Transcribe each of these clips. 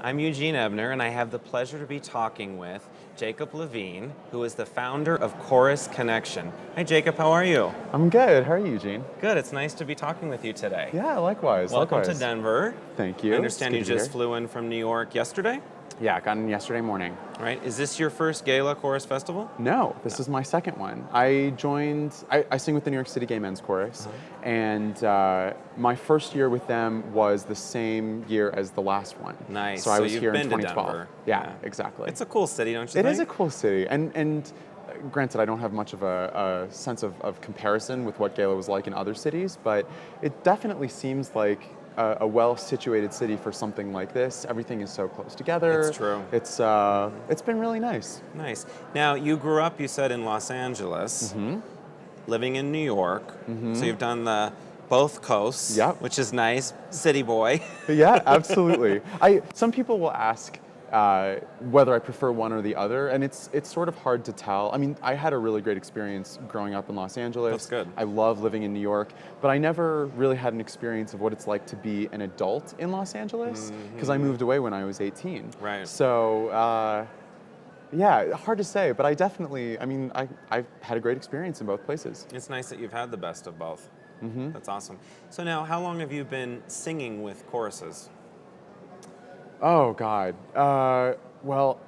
I'm Eugene Ebner, and I have the pleasure to be talking with Jacob Levine, who is the founder of Chorus Connection. Hi, Jacob. How are you? I'm good. How are you, Eugene? Good. It's nice to be talking with you today. Yeah, likewise. Welcome to Likewise. Denver. Thank I you. It's understand good you to be just here. flew in from New York yesterday, Yeah, I got in yesterday morning. right? Is this your first Gala Chorus Festival? No, this is my second one. I sing with the New York City Gay Men's Chorus, and my first year with them was the same year as the last one. Nice. So I So was you've here in been to 2012. Denver. Yeah, exactly. It's a cool city, don't you It think? is a cool city, and granted, I don't have much of a sense of comparison with what Gala was like in other cities, but it definitely seems like a well-situated city for something like this. Everything is so close together. It's true. It's been really nice. Nice. Now, you grew up, you said, in Los Angeles, living in New York. So you've done both coasts, Yep. which is nice. City boy. Yeah, absolutely. Some people will ask whether I prefer one or the other, and it's sort of hard to tell. I mean, I had a really great experience growing up in Los Angeles. That's good. I love living in New York, but I never really had an experience of what it's like to be an adult in Los Angeles because I moved away when I was 18. Right. So. Yeah, hard to say, but I've had a great experience in both places. It's nice that you've had the best of both. That's awesome. So now, how long have you been singing with choruses? Oh, God. Well,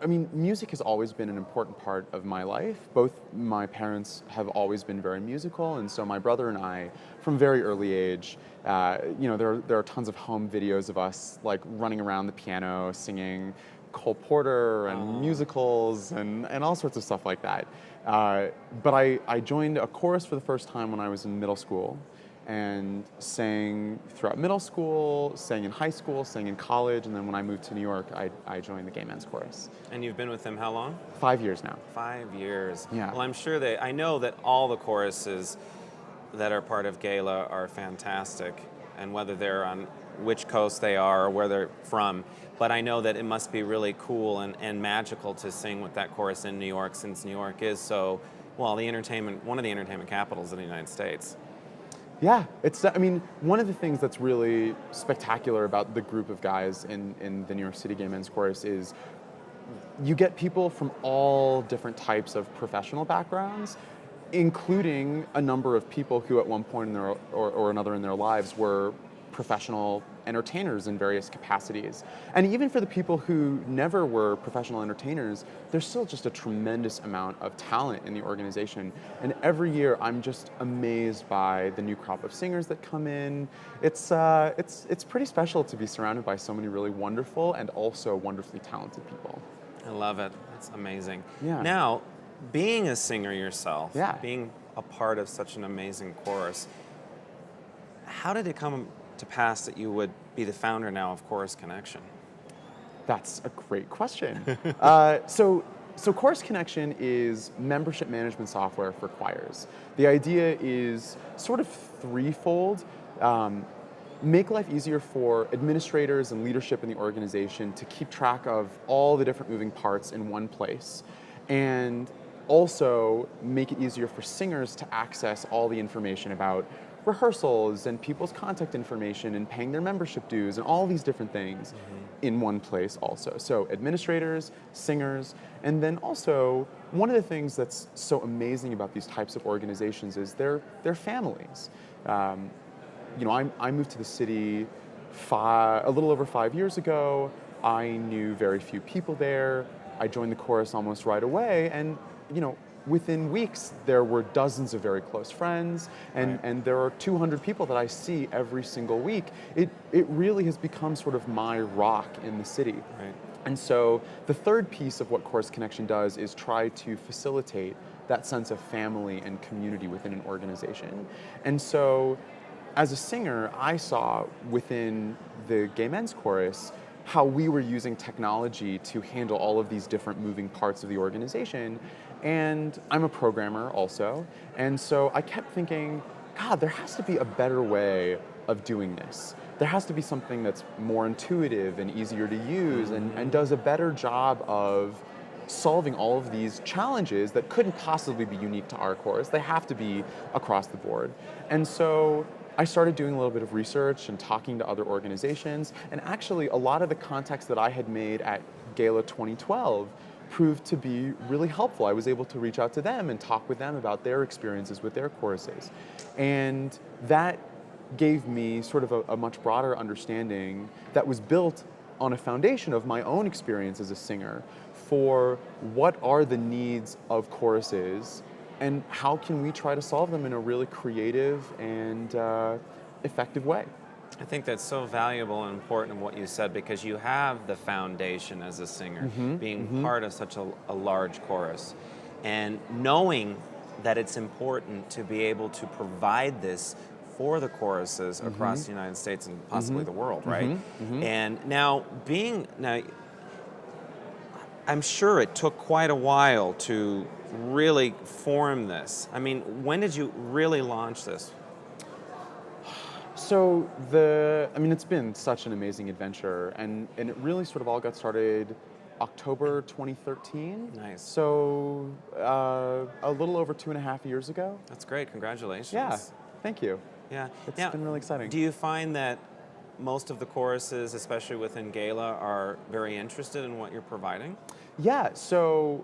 I mean, music has always been an important part of my life. Both my parents have always been very musical, and so my brother and I, from very early age, there are tons of home videos of us like running around the piano, singing Cole Porter and musicals and all sorts of stuff like that. But I joined a chorus for the first time when I was in middle school, and sang throughout middle school, sang in high school, sang in college, and then when I moved to New York, I joined the Gay Men's Chorus. And you've been with them how long? 5 years now. 5 years. Yeah. Well, I know that all the choruses that are part of Gala are fantastic, and whether they're on which coast they are or where they're from. But I know that it must be really cool and magical to sing with that chorus in New York, since New York is so, well, one of the entertainment capitals of the United States. Yeah, one of the things that's really spectacular about the group of guys in the New York City Gay Men's Chorus is you get people from all different types of professional backgrounds, including a number of people who at one point in their or another in their lives were professional entertainers in various capacities. And even for the people who never were professional entertainers, there's still just a tremendous amount of talent in the organization. And every year I'm just amazed by the new crop of singers that come in. It's pretty special to be surrounded by so many really wonderful and also wonderfully talented people. I love it. It's amazing. Yeah. Now, being a singer yourself, Yeah. being a part of such an amazing chorus, how did it come to pass that you would be the founder now of Chorus Connection? That's a great question. So Chorus Connection is membership management software for choirs. The idea is sort of threefold. Make life easier for administrators and leadership in the organization to keep track of all the different moving parts in one place, and also make it easier for singers to access all the information about rehearsals and people's contact information and paying their membership dues and all these different things in one place also. So administrators, singers, and then also one of the things that's so amazing about these types of organizations is they're families. I moved to the city a little over 5 years ago. I knew very few people there. I joined the chorus almost right away, and within weeks, there were dozens of very close friends, and there are 200 people that I see every single week. It really has become sort of my rock in the city. Right. And so the third piece of what Chorus Connection does is try to facilitate that sense of family and community within an organization. And so as a singer, I saw within the Gay Men's Chorus how we were using technology to handle all of these different moving parts of the organization. And I'm a programmer also. And so I kept thinking, God, there has to be a better way of doing this. There has to be something that's more intuitive and easier to use and does a better job of solving all of these challenges that couldn't possibly be unique to our chorus. They have to be across the board. And so I started doing a little bit of research and talking to other organizations, and actually a lot of the contacts that I had made at Gala 2012 proved to be really helpful. I was able to reach out to them and talk with them about their experiences with their choruses. And that gave me sort of a much broader understanding that was built on a foundation of my own experience as a singer for what are the needs of choruses and how can we try to solve them in a really creative and effective way. I think that's so valuable and important in what you said because you have the foundation as a singer, being part of such a large chorus. And knowing that it's important to be able to provide this for the choruses across the United States and possibly the world, right? And now I'm sure it took quite a while to really form this. I mean, when did you really launch this? So it's been such an amazing adventure, and it really sort of all got started October 2013. Nice. So a little over 2.5 years ago. That's great. Congratulations. Yeah. Thank you. Yeah. It's Now, been really exciting. do you find that most of the choruses, especially within Gala, are very interested in what you're providing? Yeah. So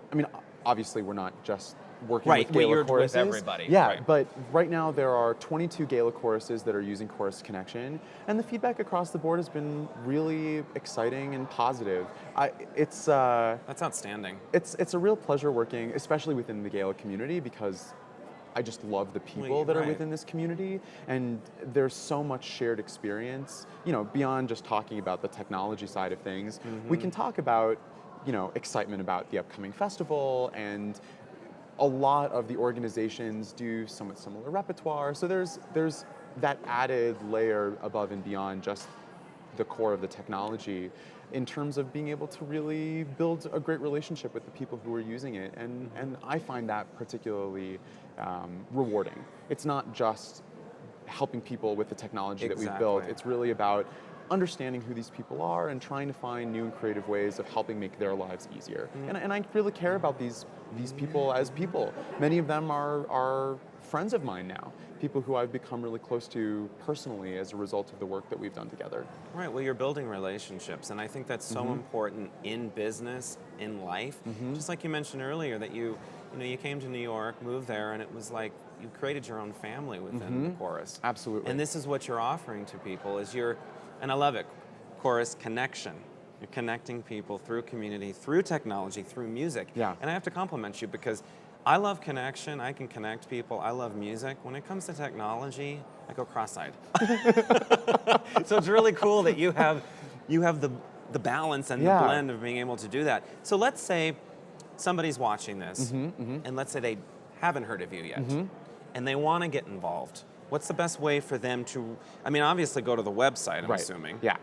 obviously we're not just working Right, with Gala you're choruses. with everybody, Yeah, right. but right now there are 22 Gala choruses that are using Chorus Connection, and the feedback across the board has been really exciting and positive. That's outstanding. It's a real pleasure working, especially within the Gala community, because I just love the people that are right. within this community, and there's so much shared experience. Beyond just talking about the technology side of things, we can talk about, excitement about the upcoming festival, and a lot of the organizations do somewhat similar repertoire. So there's that added layer above and beyond just the core of the technology in terms of being able to really build a great relationship with the people who are using it. And I find that particularly rewarding. It's not just helping people with the technology that we've built. Exactly. It's really about understanding who these people are and trying to find new and creative ways of helping make their lives easier. And I really care about these people as people. Many of them are friends of mine now, people who I've become really close to personally as a result of the work that we've done together. Right, well, you're building relationships, and I think that's so important in business, in life. Just like you mentioned earlier, that you came to New York, moved there, and it was like you created your own family within the chorus. Absolutely. And this is what you're offering to people, and I love it, Chorus Connection. You're connecting people through community, through technology, through music. Yeah. And I have to compliment you because I love connection, I can connect people, I love music. When it comes to technology, I go cross-eyed. So it's really cool that you have the balance and the blend of being able to do that. So let's say somebody's watching this, and let's say they haven't heard of you yet, and they want to get involved. What's the best way for them to, obviously go to the website, I'm assuming. Yeah.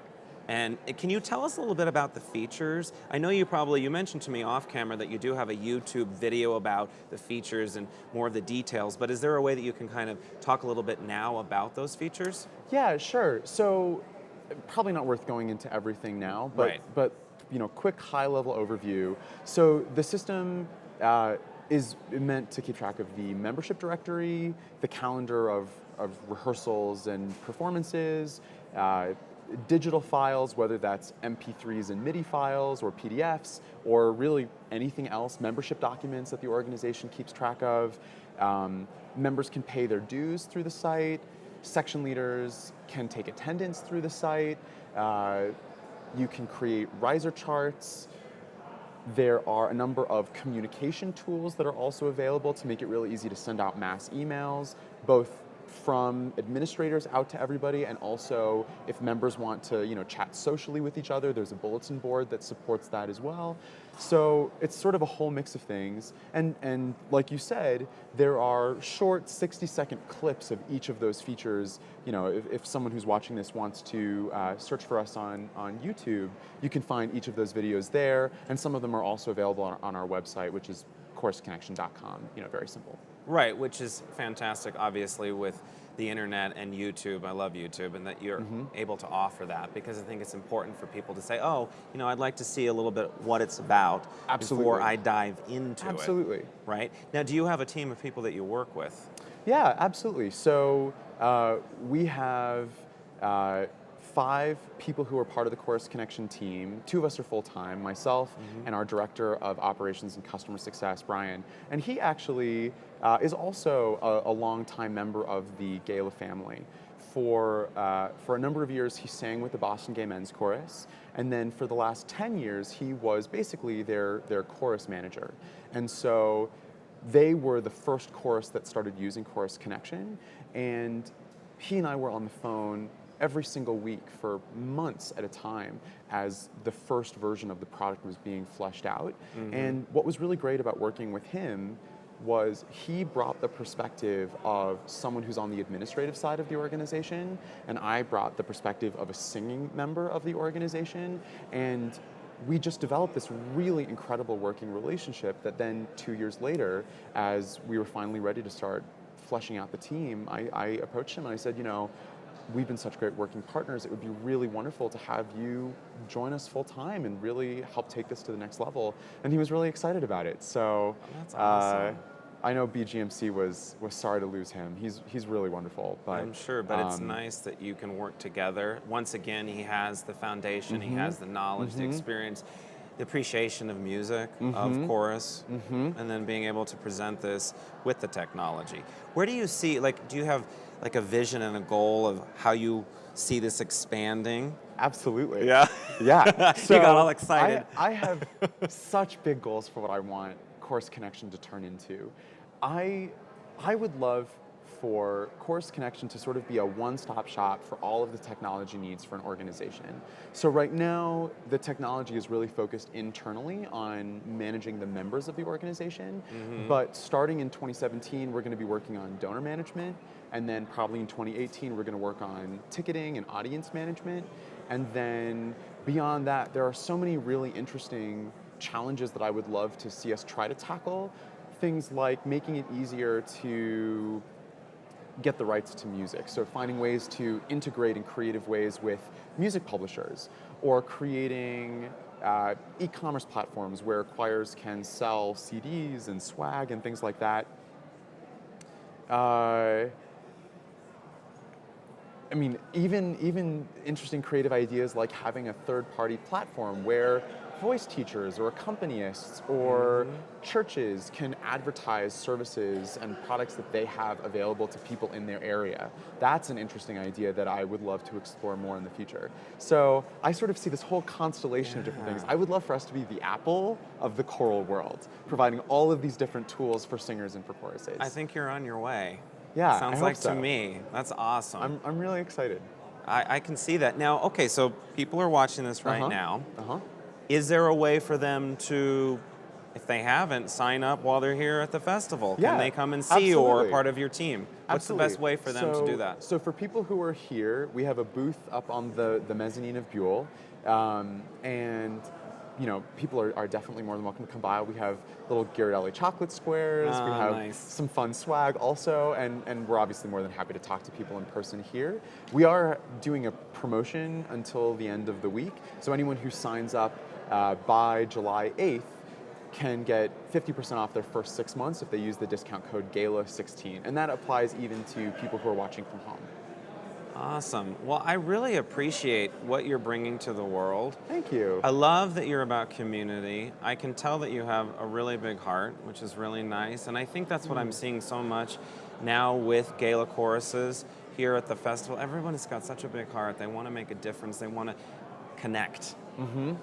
And can you tell us a little bit about the features? I know you mentioned to me off camera that you do have a YouTube video about the features and more of the details, but is there a way that you can kind of talk a little bit now about those features? Yeah, sure. So probably not worth going into everything now, but quick high-level overview. So the system is meant to keep track of the membership directory, the calendar of rehearsals and performances, digital files, whether that's MP3s and MIDI files or PDFs, or really anything else, membership documents that the organization keeps track of. Members can pay their dues through the site. Section leaders can take attendance through the site. You can create riser charts. There are a number of communication tools that are also available to make it really easy to send out mass emails, both from administrators out to everybody, and also if members want to chat socially with each other, there's a bulletin board that supports that as well. So it's sort of a whole mix of things, and like you said, there are short 60-second clips of each of those features. If someone who's watching this wants to search for us on YouTube, you can find each of those videos there, and some of them are also available on our website, which is chorusconnection.com. Very simple. Right, which is fantastic, obviously, with the internet and YouTube. I love YouTube, and that you're able to offer that, because I think it's important for people to say, oh, I'd like to see a little bit what it's about before I dive into it. Absolutely. Right? Now, do you have a team of people that you work with? Yeah, absolutely. So We have 5 people who are part of the Chorus Connection team. 2 of us are full-time, myself and our Director of Operations and Customer Success, Brian. And he actually is also a longtime member of the Gala family. For a number of years, he sang with the Boston Gay Men's Chorus, and then for the last 10 years, he was basically their chorus manager. And so they were the first chorus that started using Chorus Connection, and he and I were on the phone every single week for months at a time as the first version of the product was being fleshed out. And what was really great about working with him was he brought the perspective of someone who's on the administrative side of the organization, and I brought the perspective of a singing member of the organization, and we just developed this really incredible working relationship that then 2 years later, as we were finally ready to start fleshing out the team, I approached him and I said, you know, we've been such great working partners. It would be really wonderful to have you join us full time and really help take this to the next level. And he was really excited about it. So That's awesome. I know BGMC was sorry to lose him. He's really wonderful. But I'm sure, but it's nice that you can work together. Once again, he has the foundation, he has the knowledge, the experience, the appreciation of music, of chorus, and then being able to present this with the technology. Where do you see, like, do you have like a vision and a goal of how you see this expanding? Absolutely. Yeah. Yeah. So you got all excited. I have such big goals for what I want Chorus Connection to turn into. I would love for Chorus Connection to sort of be a one-stop shop for all of the technology needs for an organization. So right now, the technology is really focused internally on managing the members of the organization, but starting in 2017, we're going to be working on donor management, and then probably in 2018, we're going to work on ticketing and audience management, and then beyond that, there are so many really interesting challenges that I would love to see us try to tackle. Things like making it easier to get the rights to music. So finding ways to integrate in creative ways with music publishers, or creating e-commerce platforms where choirs can sell CDs and swag and things like that. I mean, even interesting creative ideas like having a third-party platform where voice teachers or accompanists or churches can advertise services and products that they have available to people in their area. That's an interesting idea that I would love to explore more in the future. So I sort of see this whole constellation of different things. I would love for us to be the Apple of the choral world, providing all of these different tools for singers and for choruses. I think you're on your way. Yeah, Sounds I like hope so. to me. That's awesome. I'm really excited. I can see that. Now, okay, so people are watching this right now. Is there a way for them to, if they haven't, sign up while they're here at the festival? Can Yeah, they come and see you or absolutely. part of your team? What's the best way for them to do that? So for people who are here, we have a booth up on the mezzanine of Buell, and you know, people are definitely more than welcome to come by. We have little Ghirardelli chocolate squares. We have Nice. some fun swag also, and we're obviously more than happy to talk to people in person here. We are doing a promotion until the end of the week, so anyone who signs up by July 8th can get 50% off their first 6 months if they use the discount code GALA16, and that applies even to people who are watching from home. Awesome. Well, I really appreciate what you're bringing to the world. Thank you. I love that you're about community. I can tell that you have a really big heart, which is really nice. And I think that's what I'm seeing so much now with gala choruses here at the festival. Everyone has got such a big heart. They want to make a difference. They want to connect.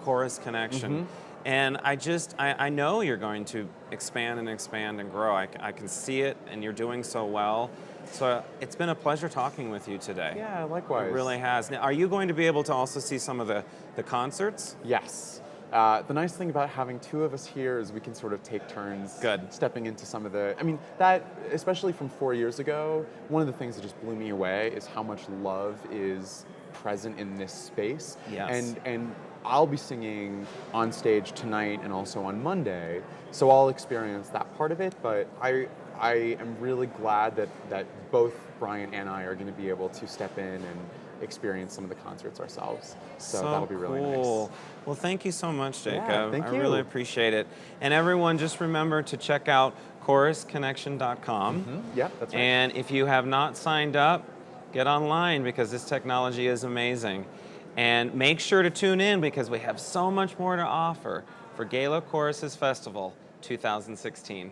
Chorus connection. And I know you're going to expand and grow. I can see it, and you're doing so well. So it's been a pleasure talking with you today. Yeah, likewise. It really has. Now, are you going to be able to also see some of the concerts? Yes. The nice thing about having 2 of us here is we can sort of take turns stepping into some of the, I mean, that, especially from 4 years ago, one of the things that just blew me away is how much love is present in this space. Yes. And I'll be singing on stage tonight and also on Monday, so I'll experience that part of it, but I am really glad that both Brian and I are going to be able to step in and experience some of the concerts ourselves. So that'll be really cool. nice. Well, thank you so much, Jacob. Yeah, thank you. I really appreciate it. And everyone, just remember to check out chorusconnection.com. Yeah, that's right. And if you have not signed up, Get online because this technology is amazing. And make sure to tune in because we have so much more to offer for Gala Choruses Festival 2016.